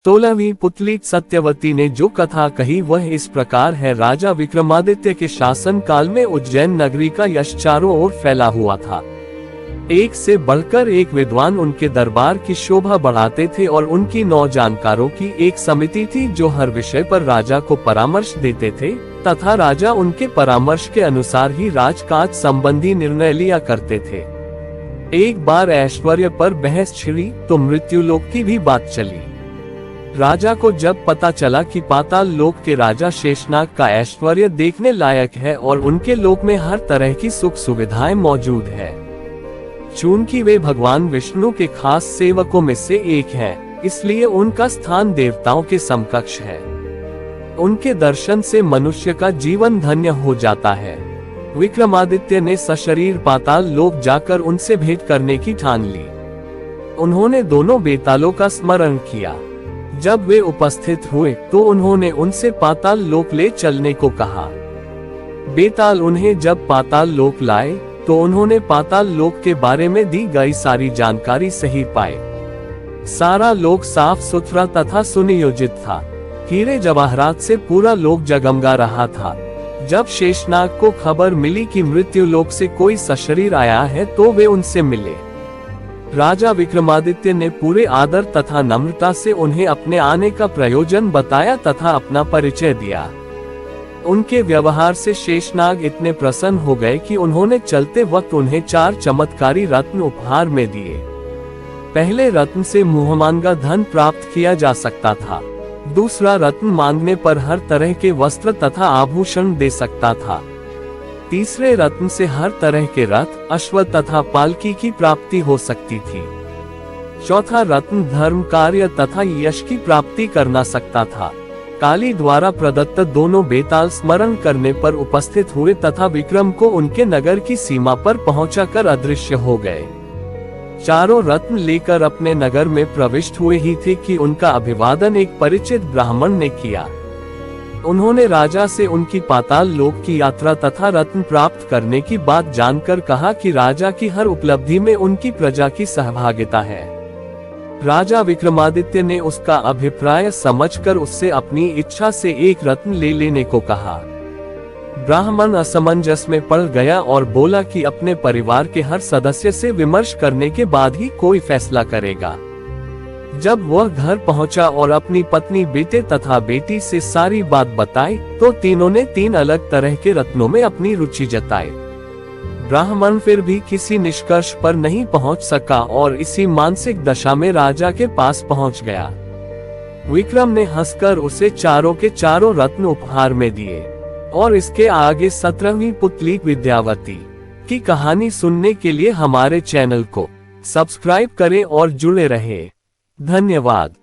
16वीं पुतली सत्यवती ने जो कथा कही वह इस प्रकार है। राजा विक्रमादित्य के शासन काल में उज्जैन नगरी का यश चारों ओर फैला हुआ था। एक से बढ़कर एक विद्वान उनके दरबार की शोभा बढ़ाते थे और उनकी 9 जानकारों की एक समिति थी जो हर विषय पर राजा को परामर्श देते थे तथा राजा उनके परामर्श के अनुसार ही राजकाज संबंधी निर्णय लिया करते थे। एक बार ऐश्वर्य पर बहस छिड़ी तो मृत्युलोक की भी बात चली। राजा को जब पता चला कि पाताल लोक के राजा शेषनाग का ऐश्वर्य देखने लायक है और उनके लोक में हर तरह की सुख सुविधाएं मौजूद है, चूंकि वे भगवान विष्णु के खास सेवकों में से एक हैं, इसलिए उनका स्थान देवताओं के समकक्ष है। उनके दर्शन से मनुष्य का जीवन धन्य हो जाता है। विक्रमादित्य ने सशरीर पाताल लोक जाकर उनसे भेंट करने की ठान ली। उन्होंने दोनों बेतालों का स्मरण किया। जब वे उपस्थित हुए तो उन्होंने उनसे पाताल लोक ले चलने को कहा। बेताल उन्हें जब पाताल लोक लाए तो उन्होंने पाताल लोक के बारे में दी गई सारी जानकारी सही पाए। सारा लोक साफ सुथरा तथा सुनियोजित था। हीरे जवाहरात से पूरा लोक जगमगा रहा था। जब शेषनाग को खबर मिली कि मृत्यु लोक से कोई सशरीर आया है तो वे उनसे मिले। राजा विक्रमादित्य ने पूरे आदर तथा नम्रता से उन्हें अपने आने का प्रयोजन बताया तथा अपना परिचय दिया। उनके व्यवहार से शेषनाग इतने प्रसन्न हो गए कि उन्होंने चलते वक्त उन्हें 4 चमत्कारी रत्न उपहार में दिए। पहले रत्न से मुहमांगा धन प्राप्त किया जा सकता था। दूसरा रत्न मांगने पर हर तरह के वस्त्र तथा आभूषण दे सकता था। तीसरे रत्न से हर तरह के रथ, अश्व तथा पालकी की प्राप्ति हो सकती थी। चौथा रत्न धर्म कार्य तथा यश की प्राप्ति करना सकता था। काली द्वारा प्रदत्त दोनों बेताल स्मरण करने पर उपस्थित हुए तथा विक्रम को उनके नगर की सीमा पर पहुंचाकर अदृश्य हो गए। चारों रत्न लेकर अपने नगर में प्रविष्ट हुए ही थे कि उनका अभिवादन एक परिचित ब्राह्मण ने किया। उन्होंने राजा से उनकी पाताल लोक की यात्रा तथा रत्न प्राप्त करने की बात जानकर कहा कि राजा की हर उपलब्धि में उनकी प्रजा की सहभागिता है। राजा विक्रमादित्य ने उसका अभिप्राय समझकर उससे अपनी इच्छा से एक रत्न ले लेने को कहा। ब्राह्मण असमंजस में पड़ गया और बोला कि अपने परिवार के हर सदस्य से विमर्श करने के बाद ही कोई फैसला करेगा। जब वह घर पहुंचा और अपनी पत्नी, बेटे तथा बेटी से सारी बात बताई तो तीनों ने 3 अलग तरह के रत्नों में अपनी रुचि जताई। ब्राह्मण फिर भी किसी निष्कर्ष पर नहीं पहुंच सका और इसी मानसिक दशा में राजा के पास पहुंच गया। विक्रम ने हंसकर उसे चारों के चारों रत्न उपहार में दिए और इसके आगे 17वीं पुतली विद्यावती की कहानी सुनने के लिए हमारे चैनल को सब्सक्राइब करें और जुड़े रहें। धन्यवाद।